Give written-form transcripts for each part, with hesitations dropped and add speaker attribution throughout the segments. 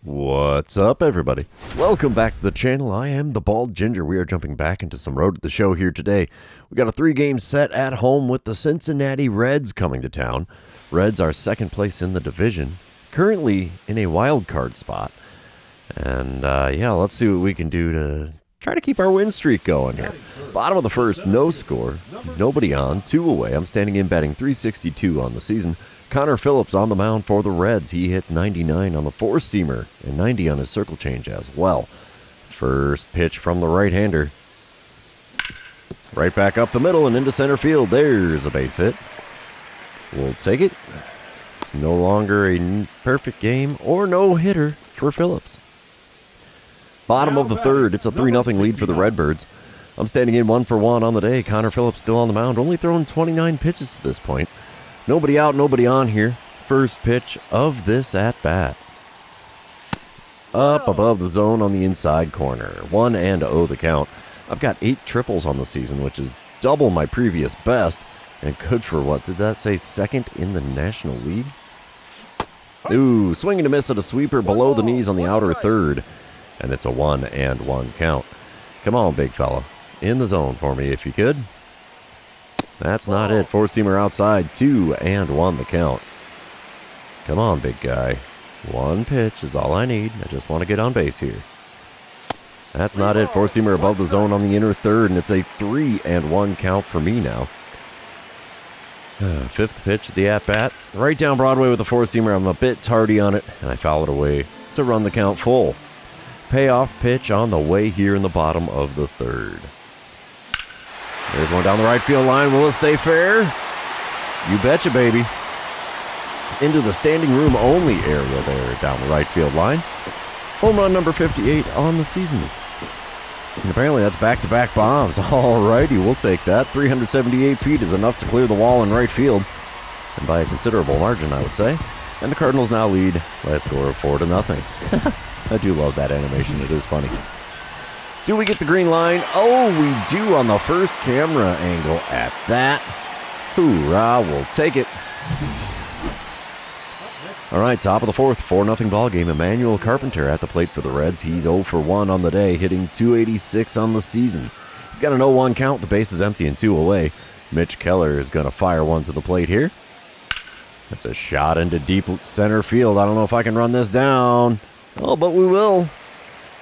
Speaker 1: What's up, everybody? Welcome back to the channel. I am the Bald Ginger. We are jumping back into some Road to the Show here today. We got a 3-game set at home with the Cincinnati Reds coming to town. Reds are second place in the division, currently in a wild card spot. And yeah, let's see what we can do to try to keep our win streak going here. Bottom of the first, no score, nobody on, 2 away. I'm standing in batting .362 on the season. Connor Phillips on the mound for the Reds. He hits 99 on the four-seamer and 90 on his circle change as well. First pitch from the right-hander. Right back up the middle and into center field. There's a base hit. We'll take it. It's no longer a perfect game or no hitter for Phillips. Bottom of the third, it's a 3-0 lead for the Redbirds. I'm standing in 1-for-1 on the day. Connor Phillips still on the mound, only throwing 29 pitches to this point. Nobody out, nobody on here. First pitch of this at-bat. Up above the zone on the inside corner. 1-0 the count. I've got 8 triples on the season, which is double my previous best. And good for what? Did that say second in the National League? Ooh, swinging a miss at a sweeper below the knees on the outer third. And it's a 1-1 count. Come on, big fella. In the zone for me if you could. That's not it. Four-seamer outside. 2-1 the count. Come on, big guy. One pitch is all I need. I just want to get on base here. That's not it. Four-seamer above the zone on the inner third, and it's a 3-1 count for me now. Fifth pitch of the at-bat. Right down Broadway with the four-seamer. I'm a bit tardy on it, and I foul it away to run the count full. Payoff pitch on the way here in the bottom of the third. There's one down the right field line. Will it stay fair? You betcha, baby. Into the standing room only area there down the right field line. Home run number 58 on the season. And apparently that's back-to-back bombs. Alrighty, we'll take that. 378 feet is enough to clear the wall in right field. And by a considerable margin, I would say. And the Cardinals now lead by a score of 4-0. I do love that animation. It is funny. Do we get the green line? Oh, we do on the first camera angle at that. Hoorah, we'll take it. All right, top of the fourth, 4-0 ball game. Emmanuel Carpenter at the plate for the Reds. He's 0-for-1 on the day, hitting .286 on the season. He's got an 0-1 count. The base is empty and 2 away. Mitch Keller is going to fire one to the plate here. That's a shot into deep center field. I don't know if I can run this down. Oh, but we will.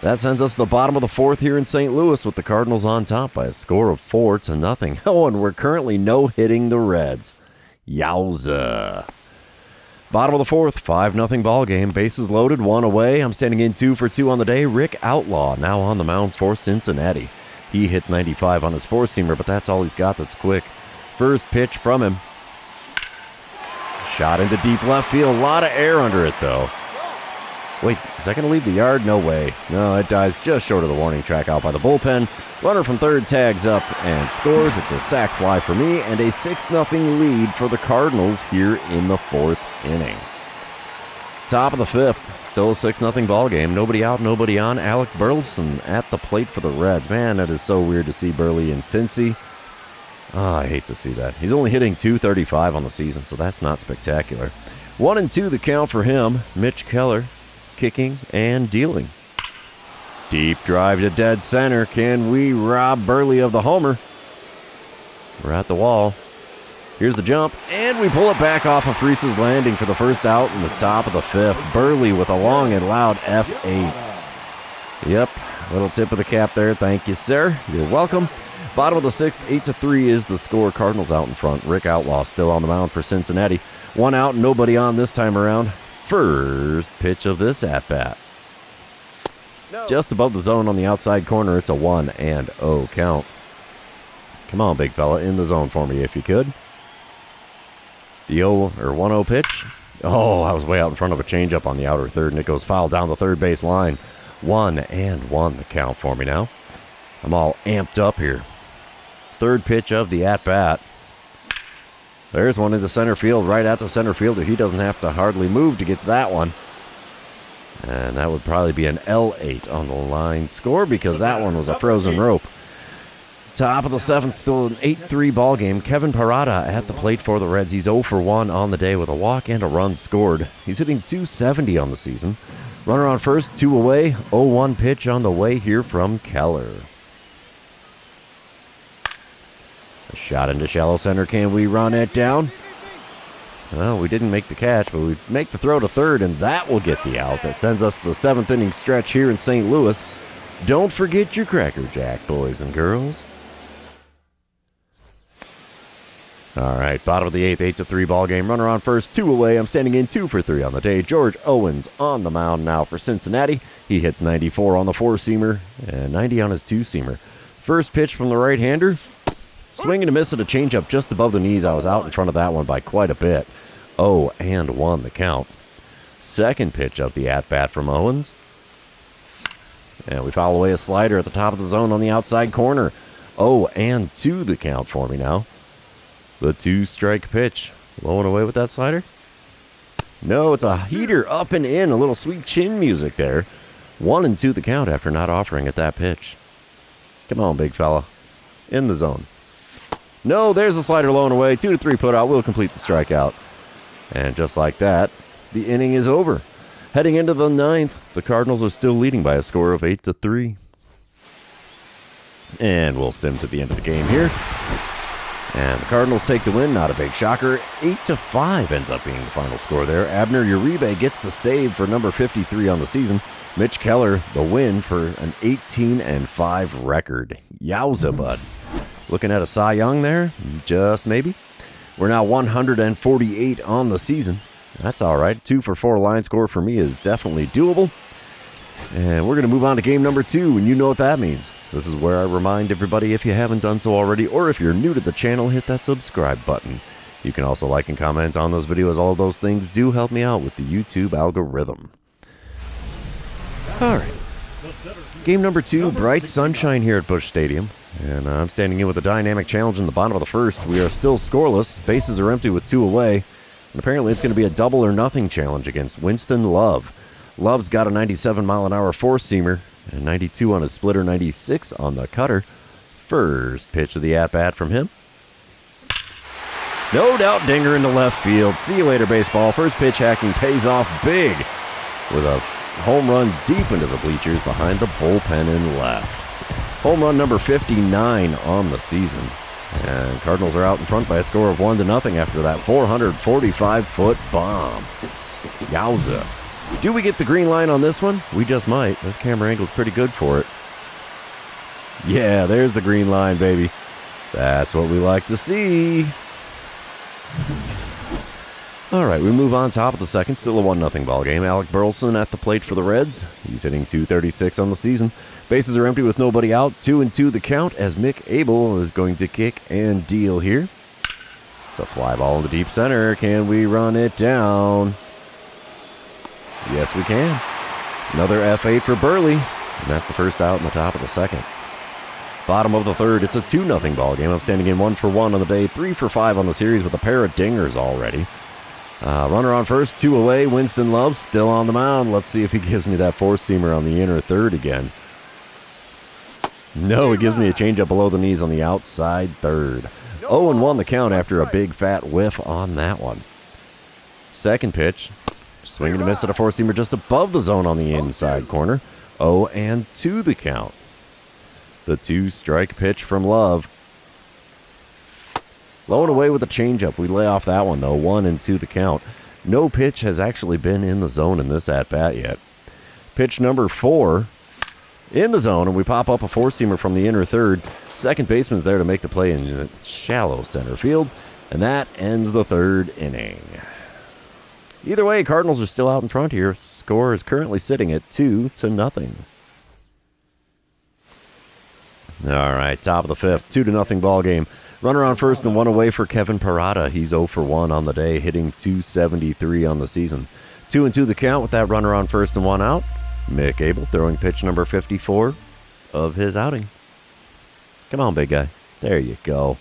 Speaker 1: That sends us to the bottom of the fourth here in St. Louis with the Cardinals on top by a score of 4-0. Oh, and we're currently no-hitting the Reds. Yowza. Bottom of the fourth, 5-0 ball game. Bases loaded, 1 away. I'm standing in 2-for-2 on the day. Rick Outlaw now on the mound for Cincinnati. He hits 95 on his four-seamer, but that's all he's got that's quick. First pitch from him. Shot into deep left field. A lot of air under it, though. Wait, is that going to leave the yard? No way. No, it dies just short of the warning track out by the bullpen. Runner from third tags up and scores. It's a sac fly for me and a 6-0 lead for the Cardinals here in the fourth inning. Top of the fifth, still a 6-0 ball game. Nobody out, nobody on. Alec Burleson at the plate for the Reds. Man, that is so weird to see Burley in Cincy. Oh, I hate to see that. He's only hitting .235 on the season, so that's not spectacular. 1-2 the count for him. Mitch Keller kicking and dealing. Deep drive to dead center. Can we rob Burley of the homer? We're at the wall. Here's the jump, and we pull it back off of Freese's landing for the first out in the top of the fifth. Burley with a long and loud F8. Yep, little tip of the cap there. Thank you, sir. You're welcome. Bottom of the sixth, 8-3 is the score. Cardinals out in front. Rick Outlaw still on the mound for Cincinnati. 1 out, nobody on this time around. First pitch of this at-bat. No. Just above the zone on the outside corner. It's a 1-0 count. Come on, big fella. In the zone for me if you could. The 1-0 pitch. Oh, I was way out in front of a changeup on the outer third, and it goes foul down the third base line. 1-1 the count for me now. I'm all amped up here. Third pitch of the at-bat. There's one into center field, right at the center fielder. He doesn't have to hardly move to get that one. And that would probably be an L8 on the line score because that one was a frozen rope. Top of the seventh, still an 8-3 ball game. Kevin Parada at the plate for the Reds. He's 0 for 1 on the day with a walk and a run scored. He's hitting .270 on the season. Runner on first, 2 away. 0-1 pitch on the way here from Keller. A shot into shallow center. Can we run it down? Well, we didn't make the catch, but we make the throw to third, and that will get the out. That sends us to the 7th inning stretch here in St. Louis. Don't forget your Cracker Jack, boys and girls. All right, bottom of the 8th, 8-3 ball game. Runner on first, 2 away. I'm standing in 2 for 3 on the day. George Owens on the mound now for Cincinnati. He hits 94 on the 4-seamer and 90 on his 2-seamer. First pitch from the right-hander. Swing and a miss at a changeup just above the knees. I was out in front of that one by quite a bit. 0-1 the count. Second pitch of the at-bat from Owens. And we foul away a slider at the top of the zone on the outside corner. 0-2 the count for me now. The 2-strike pitch. Blowing away with that slider? No, it's a heater up and in. A little sweet chin music there. 1-2 the count after not offering at that pitch. Come on, big fella. In the zone. No, there's a slider low and away. 2-3 put out. We'll complete the strikeout. And just like that, the inning is over. Heading into the 9th, the Cardinals are still leading by a score of 8-3. And we'll sim to the end of the game here. And the Cardinals take the win. Not a big shocker. 8-5 ends up being the final score there. Abner Uribe gets the save for number 53 on the season. Mitch Keller, the win for an 18-5 record. Yowza, bud. Looking at a Cy Young there? Just maybe. We're now 148 on the season. That's all right. 2 for 4 line score for me is definitely doable. And we're going to move on to game number 2, and you know what that means. This is where I remind everybody, if you haven't done so already, or if you're new to the channel, hit that subscribe button. You can also like and comment on those videos. All of those things do help me out with the YouTube algorithm. All right. Game number 2, bright sunshine here at Busch Stadium. And I'm standing in with a dynamic challenge in the bottom of the first. We are still scoreless. Bases are empty with 2 away. And apparently it's going to be a double or nothing challenge against Winston Love. Love's got a 97-mile-an-hour 4-seamer and 92 on his splitter, 96 on the cutter. First pitch of the at-bat from him. No doubt dinger into left field. See you later, baseball. First pitch hacking pays off big with a home run deep into the bleachers behind the bullpen in left. Home run number 59 on the season. And Cardinals are out in front by a score of 1-0 after that 445-foot bomb. Yowza. Do we get the green line on this one? We just might. This camera angle's pretty good for it. Yeah, there's the green line, baby. That's what we like to see. All right, we move on top of the second. Still a 1-0 ball game. Alec Burleson at the plate for the Reds. He's hitting .236 on the season. Bases are empty with nobody out. 2-2 the count as Mick Abel is going to kick and deal here. It's a fly ball in the deep center. Can we run it down? Yes, we can. Another F8 for Burley. And that's the first out in the top of the second. Bottom of the third, it's a 2-0 ball game. I'm standing in 1 for 1 on the day, 3 for 5 on the series with a pair of dingers already. Runner on first, 2 away. Winston Love still on the mound. Let's see if he gives me that 4-seamer on the inner third again. No, he gives me a changeup below the knees on the outside third. 0-1 the count after a big fat whiff on that one. Second pitch. Swing and a miss at a 4-seamer just above the zone on the inside corner. 0-2 the count. The 2-strike pitch from Love. Low and away with a changeup. We lay off that one, though. 1-2 the count. No pitch has actually been in the zone in this at-bat yet. Pitch number 4 in the zone, and we pop up a 4-seamer from the inner third. Second baseman's there to make the play in shallow center field, and that ends the third inning. Either way, Cardinals are still out in front here. Score is currently sitting at 2-0. All right, top of the fifth, 2-0 ball game. Runner on first and 1 away for Kevin Parada. He's 0 for 1 on the day, hitting .273 on the season. 2-2 the count with that runner on first and 1 out. Mick Abel throwing pitch number 54 of his outing. Come on, big guy. There you go.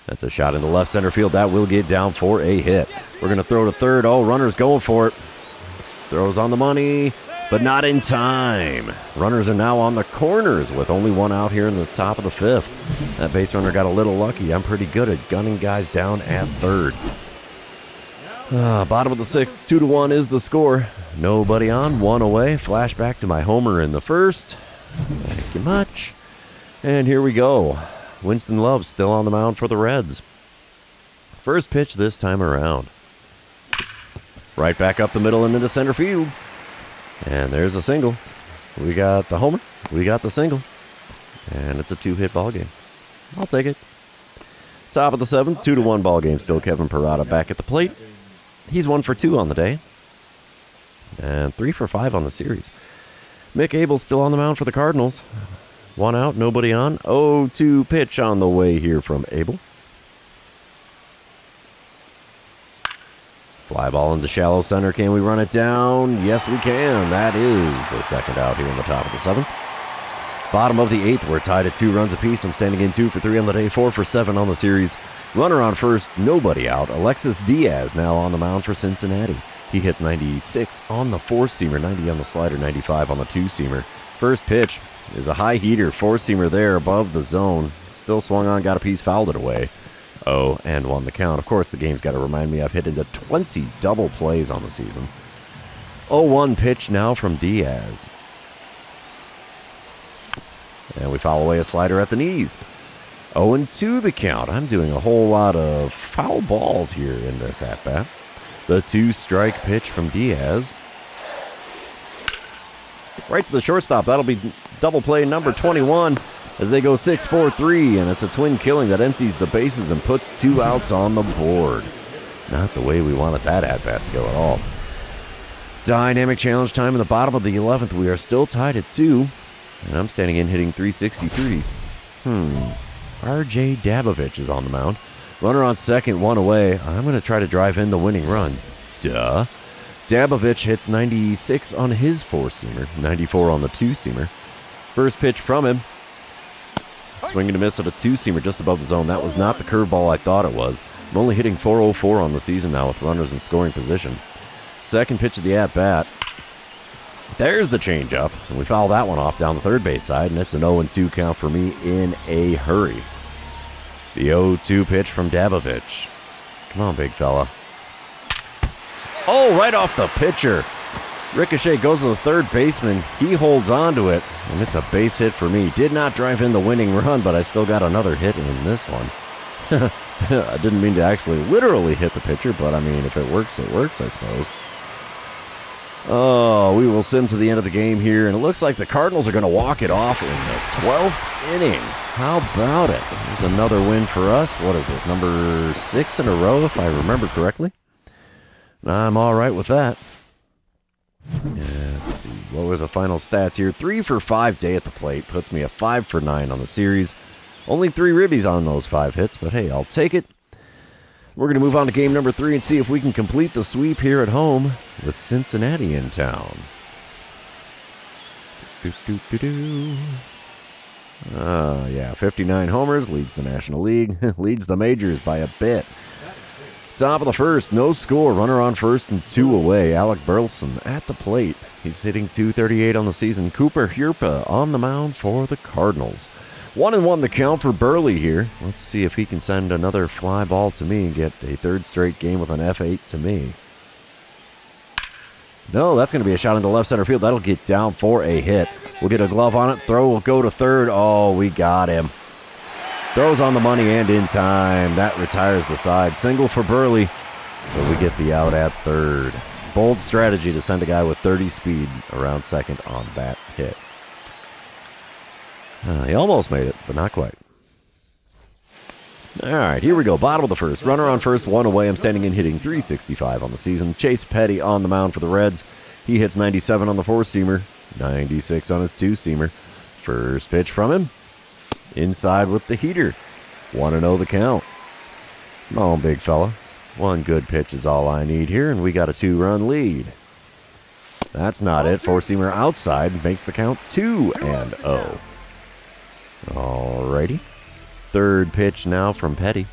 Speaker 1: That's a shot in the left center field. That will get down for a hit. We're going to throw to third. Oh, runner's going for it. Throws on the money. but not in time. Runners are now on the corners with only one out here in the top of the fifth. That base runner got a little lucky. I'm pretty good at gunning guys down at third. Bottom of the sixth, 2-1 is the score. Nobody on, one away. Flashback to my homer in the first. Thank you much. And here we go. Winston Love still on the mound for the Reds. First pitch this time around. Right back up the middle and into center field. And there's a single. We got the homer. We got the single. And it's a 2-hit ball game. I'll take it. Top of the seventh, 2-1 ball game still. Kevin Parada back at the plate. He's 1 for 2 on the day. And 3 for 5 on the series. Mick Abel's still on the mound for the Cardinals. 1 out, nobody on. 0-2 pitch on the way here from Abel. Fly ball into shallow center. Can we run it down? Yes, we can. That is the second out here in the top of the seventh. Bottom of the eighth, we're tied at 2 runs apiece. I'm standing in 2 for 3 on the day, 4 for 7 on the series. Runner on first, nobody out. Alexis Diaz now on the mound for Cincinnati. He hits 96 on the 4-seamer, 90 on the slider, 95 on the 2-seamer. First pitch is a high heater, 4-seamer there above the zone. Still swung on, got a piece, fouled it away. 0-1 the count. Of course, the game's got to remind me I've hit into 20 double plays on the season. 0-1 pitch now from Diaz. And we foul away a slider at the knees. 0-2 the count. I'm doing a whole lot of foul balls here in this at-bat. The 2-strike pitch from Diaz. Right to the shortstop. That'll be double play number 21 as they go 6-4-3, and it's a twin killing that empties the bases and puts 2 outs on the board. Not the way we wanted that at-bat to go at all. Dynamic challenge time in the bottom of the 11th. We are still tied at 2, and I'm standing in hitting 363. R.J. Dabovich is on the mound. Runner on second, 1 away. I'm going to try to drive in the winning run. Duh. Dabovich hits 96 on his 4-seamer, 94 on the 2-seamer. First pitch from him. Swinging to miss at a 2-seamer just above the zone. That was not the curveball I thought it was. I'm only hitting 404 on the season now with runners in scoring position. Second pitch of the at-bat. There's the changeup, and we foul that one off down the third base side, and it's an 0-2 count for me in a hurry. The 0-2 pitch from Dabovich. Come on, big fella. Oh, right off the pitcher. Ricochet goes to the third baseman. He holds on to it, and it's a base hit for me. Did not drive in the winning run, but I still got another hit in this one. I didn't mean to actually literally hit the pitcher, but I mean, if it works, I suppose. Oh, we will sim to the end of the game here, and it looks like the Cardinals are going to walk it off in the 12th inning. How about it? There's another win for us. What is this, number 6 in a row, if I remember correctly? I'm all right with that. Let's see, what was the final stats here? 3 for 5 day at the plate. Puts me a 5 for 9 on the series. Only 3 ribbies on those 5 hits, but hey, I'll take it. We're going to move on to game number 3 and see if we can complete the sweep here at home with Cincinnati in town. Yeah, 59 homers, leads the National League, leads the majors by a bit. Top of the first, no score, runner on first and 2 away. Alec Burleson at the plate. He's hitting .238 on the season. Cooper Hierpa on the mound for the Cardinals. 1-1 the count for Burley here. Let's see if he can send another fly ball to me and get a 3rd straight game with an F8 to me. No, that's going to be a shot into left center field. That'll get down for a hit. We'll get a glove on it. Throw will go to third. Oh, we got him. Throws on the money and in time. That retires the side. Single for Burley. So we get the out at third. Bold strategy to send a guy with 30 speed around second on that hit. He almost made it, but not quite. All right, here we go. Bottom of the first. Runner on first, 1 away. I'm standing in hitting .365 on the season. Chase Petty on the mound for the Reds. He hits 97 on the 4-seamer, 96 on his 2-seamer. First pitch from him. Inside with the heater. 1-0 the count. Come on, big fella. 1 good pitch is all I need here, and we got a 2-run lead. That's not it. 4-seamer outside makes the count 2-0. Alrighty. Third pitch now from Petty.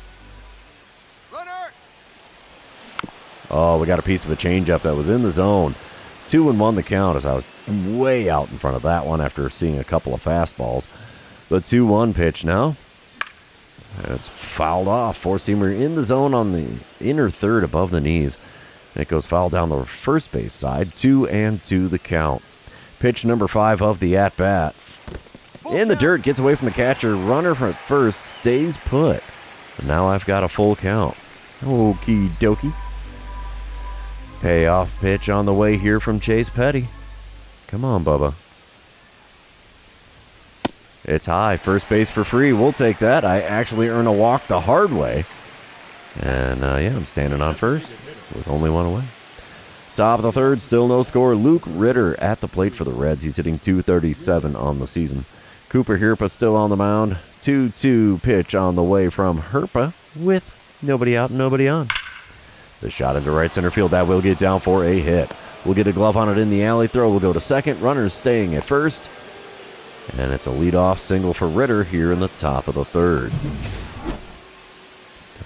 Speaker 1: Oh, we got a piece of a changeup that was in the zone. 2-1 the count, as I was way out in front of that one after seeing a couple of fastballs. The 2-1 pitch now. And it's fouled off. Four-seamer in the zone on the inner third above the knees. And it goes foul down the first base side. 2-2 the count. Pitch number 5 of the at-bat. In the dirt, gets away from the catcher. Runner from first stays put. And now I've got a full count. Okie dokie. Payoff pitch on the way here from Chase Petty. Come on, Bubba. It's high. First base for free. We'll take that. I actually earn a walk the hard way. And, yeah, I'm standing on first with only one away. Top of the third, still no score. Luke Ritter at the plate for the Reds. He's hitting .237 on the season. Cooper Hirpa still on the mound. 2-2 pitch on the way from Hirpa with nobody out and nobody on. It's a shot into right center field. That will get down for a hit. We'll get a glove on it in the alley. Throw will go to second. Runners staying at first. And it's a leadoff single for Ritter here in the top of the third.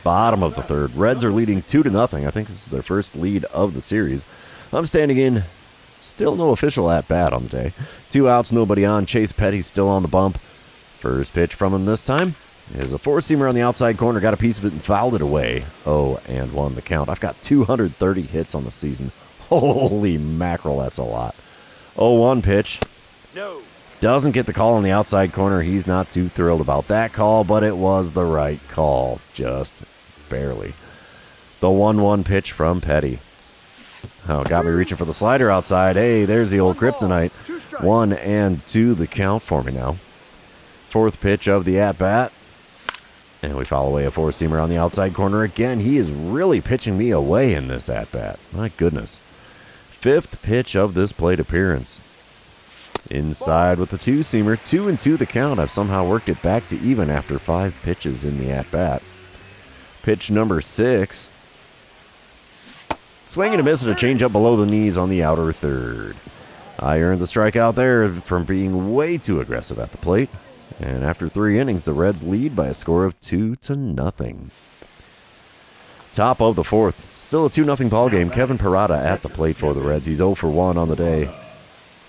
Speaker 1: Bottom of the third. Reds are leading 2-0. I think this is their first lead of the series. I'm standing in. Still no official at-bat on the day. 2 outs, nobody on. Chase Petty still on the bump. First pitch from him this time is a four-seamer on the outside corner. Got a piece of it and fouled it away. 0-1 the count. I've got 230 hits on the season. Holy mackerel, that's a lot. 0-1 pitch. No. Doesn't get the call on the outside corner. He's not too thrilled about that call, but it was the right call. Just barely. The 1-1 pitch from Petty. Oh, got me reaching for the slider outside. Hey, there's the old kryptonite. 1-2 the count for me now. Fourth pitch of the at-bat. And we foul away a four-seamer on the outside corner again. He is really pitching me away in this at-bat. My goodness. Fifth pitch of this plate appearance. Inside with the two-seamer. 2-2 the count. I've somehow worked it back to even after 5 pitches in the at-bat. Pitch number 6. Swing and a miss and a changeup below the knees on the outer third. I earned the strikeout there from being way too aggressive at the plate. And after 3 innings, the Reds lead by a score of 2-0. Top of the fourth. Still a 2-0 ball game. Kevin Parada at the plate for the Reds. He's 0 for 1 on the day.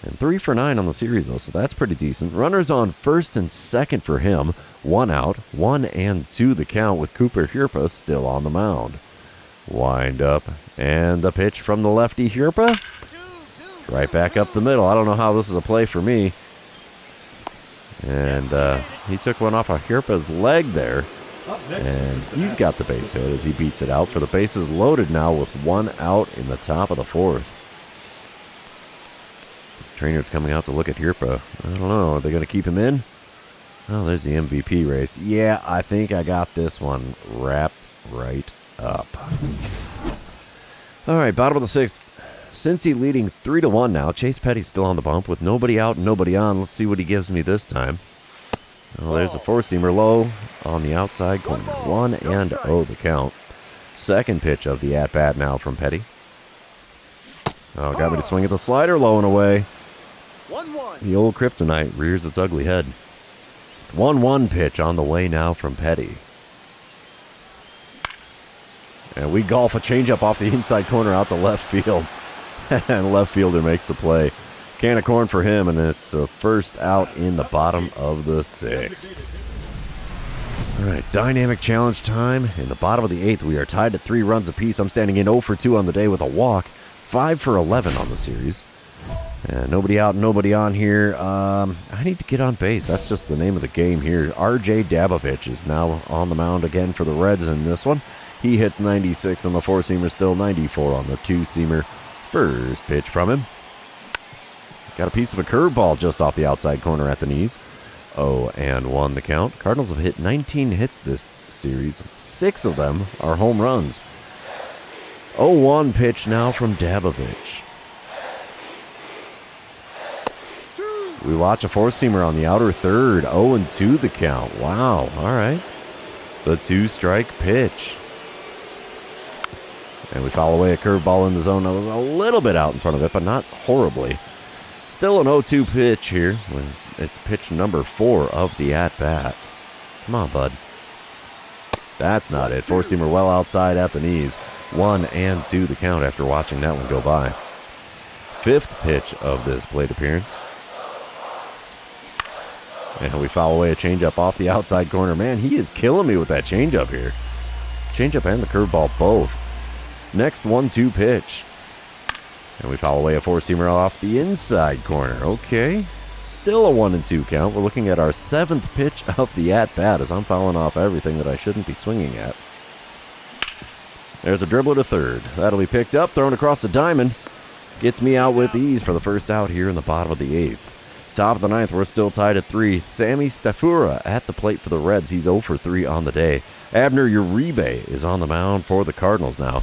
Speaker 1: And 3 for 9 on the series, though, so that's pretty decent. Runners on first and second for him. 1 out. 1-2 the count with Cooper Hirpa still on the mound. Wind up. And the pitch from the lefty Hirpa. Right back up the middle. I don't know how this is a play for me. And he took one off of Hirpa's leg there. And he's got the base hit as he beats it out for the bases loaded now with 1 out in the top of the fourth. Trainer's coming out to look at Hirpa. I don't know. Are they going to keep him in? Oh, there's the MVP race. Yeah, I think I got this one wrapped right up. All right, bottom of the sixth. Cincy leading 3-1 now. Chase Petty's still on the bump with nobody out and nobody on. Let's see what he gives me this time. Oh, there's a four-seamer low on the outside corner. 1-0 the count. Second pitch of the at-bat now from Petty. Oh, got me to swing at the slider low and away.
Speaker 2: 1-1.
Speaker 1: The old kryptonite rears its ugly head. 1-1 pitch on the way now from Petty. And we golf a changeup off the inside corner out to left field. And left fielder makes the play. Can of corn for him, and it's a first out in the bottom of the sixth. All right, dynamic challenge time. In the bottom of the eighth, we are tied at 3 runs apiece. I'm standing in 0 for 2 on the day with a walk. 5 for 11 on the series. And nobody out, nobody on here. I need to get on base. That's just the name of the game here. RJ Dabovich is now on the mound again for the Reds in this one. He hits 96 on the four-seamer, still 94 on the two-seamer. First pitch from him. Got a piece of a curveball just off the outside corner at the knees. 0-1 the count. Cardinals have hit 19 hits this series. 6 of them are home runs. 0-1 pitch now from Dabovich. We watch a four-seamer on the outer third. 0-2 the count. Wow. All right. The 2-strike pitch. And we foul away a curveball in the zone. I was a little bit out in front of it, but not horribly. Still an 0-2 pitch here. It's pitch number 4 of the at-bat. Come on, bud. That's not it. Four-seamer well outside at the knees. 1-2 the count after watching that one go by. fifth pitch of this plate appearance. And we foul away a changeup off the outside corner. Man, he is killing me with that changeup here. Changeup and the curveball both. Next 1-2 pitch. And we foul away a four-seamer off the inside corner. Okay. Still a 1-2 count. We're looking at our seventh pitch of the at-bat as I'm fouling off everything that I shouldn't be swinging at. There's a dribbler to third. That'll be picked up, thrown across the diamond. Gets me out with ease for the first out here in the bottom of the eighth. Top of the ninth, we're still tied at 3. Sammy Stafura at the plate for the Reds. He's 0 for 3 on the day. Abner Uribe is on the mound for the Cardinals now.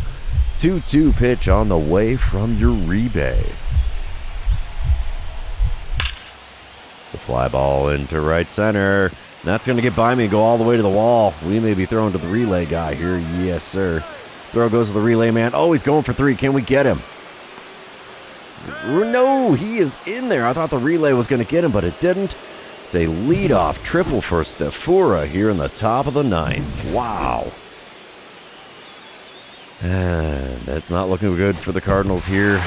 Speaker 1: 2-2 pitch on the way from Uribe. It's a fly ball into right center. That's going to get by me and go all the way to the wall. We may be throwing to the relay guy here. Yes, sir. Throw goes to the relay man. Oh, he's going for 3. Can we get him? No, he is in there. I thought the relay was going to get him, but it didn't. It's a leadoff triple for Stafura here in the top of the ninth. Wow. And that's not looking good for the Cardinals here.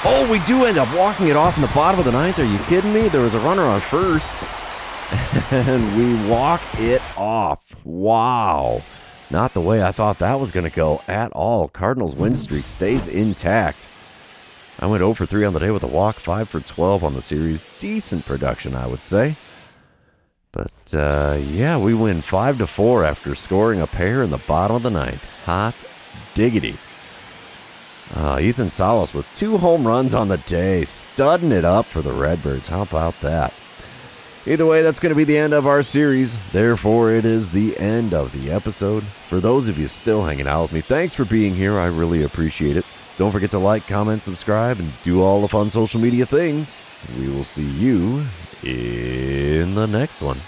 Speaker 1: Oh, we do end up walking it off in the bottom of the ninth. Are you kidding me? There was a runner on first. And we walk it off. Wow. Not the way I thought that was going to go at all. Cardinals win streak stays intact. I went 0 for 3 on the day with a walk, 5 for 12 on the series. Decent production, I would say. But, yeah, we win 5-4 after scoring a pair in the bottom of the ninth. Hot diggity. Ethan Salas with 2 home runs on the day. Studding it up for the Redbirds. How about that? Either way, that's going to be the end of our series. Therefore, it is the end of the episode. For those of you still hanging out with me, thanks for being here. I really appreciate it. Don't forget to like, comment, subscribe, and do all the fun social media things. We will see you in the next one.